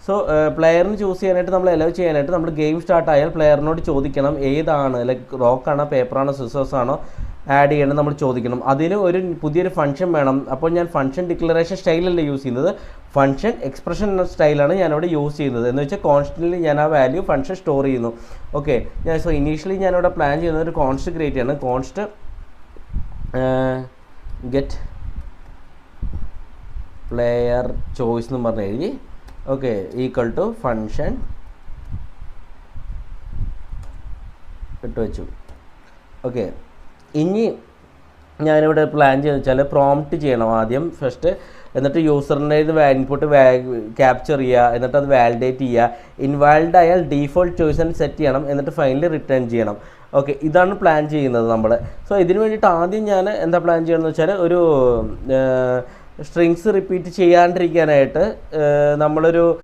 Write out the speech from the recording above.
So പ്ലെയറിന് choose ചെയ്യാനായിട്ട് നമ്മൾ hello ചെയ്യാനായിട്ട് നമ്മൾ ഗെയിം സ്റ്റാർട്ട് ആയാൽ പ്ലെയറിനോട് ചോദിക്കണം ഏതാണ്, ലൈക്ക് റോക്കാണോ പേപ്പറാണോ സിസേഴ്സ് ആണോ ആഡ് ചെയ്യണം നമ്മൾ ചോദിക്കണം. അതിന് ഒരു പുതിയൊരു ഫംഗ്ഷൻ വേണം. അപ്പോൾ ഞാൻ ഫംഗ്ഷൻ ഡിക്ലറേഷൻ സ്റ്റൈലല്ല യൂസ് ചെയ്യുന്നത്, ഫംഗ്ഷൻ എക്സ്പ്രഷൻ സ്റ്റൈലാണ് ഞാനവിടെ യൂസ് ചെയ്യുന്നത്. എന്ന് വെച്ചാൽ കോൺസ്റ്റൻ്റ്ലി ഞാൻ ആ വാല്യൂ ഫംഗ്ഷൻ സ്റ്റോർ ചെയ്യുന്നു. ഓക്കെ, സോ ഇനീഷ്യലി ഞാനിവിടെ പ്ലാൻ ചെയ്യുന്നത് ഒരു കോൺസ്റ്റ് ക്രിയേറ്റ് ചെയ്യണം. കോൺസ്റ്റ് ഗെറ്റ് പ്ലെയർ ചോയ്സ് എന്ന് പറഞ്ഞ് എഴുതി. ഓക്കെ, ഈക്വൽ ടു ഫംഗ്ഷൻ ഇട്ട് വെച്ചു. ഓക്കെ, ഇനി ഞാനിവിടെ പ്ലാൻ ചെയ്യുന്നത് വെച്ചാൽ പ്രോംപ്റ്റ് ചെയ്യണം ആദ്യം ഫസ്റ്റ്, എന്നിട്ട് യൂസറിൻ്റെ ഇത് ഇൻപുട്ട് ക്യാപ്ചർ ചെയ്യുക, എന്നിട്ട് അത് വാലിഡേറ്റ് ചെയ്യുക. ഇൻവാലിഡ് ആയാൽ ഡീഫോൾട്ട് ചോയ്സ് സെറ്റ് ചെയ്യണം, എന്നിട്ട് ഫൈനലി റിട്ടേൺ ചെയ്യണം. ഓക്കെ, ഇതാണ് പ്ലാൻ ചെയ്യുന്നത് നമ്മൾ. സോ ഇതിന് വേണ്ടിയിട്ട് ആദ്യം ഞാൻ എന്താ പ്ലാൻ ചെയ്യണമെന്ന് വെച്ചാൽ ഒരു സ്ട്രിങ്സ് റിപ്പീറ്റ് ചെയ്യാണ്ടിരിക്കാനായിട്ട് നമ്മളൊരു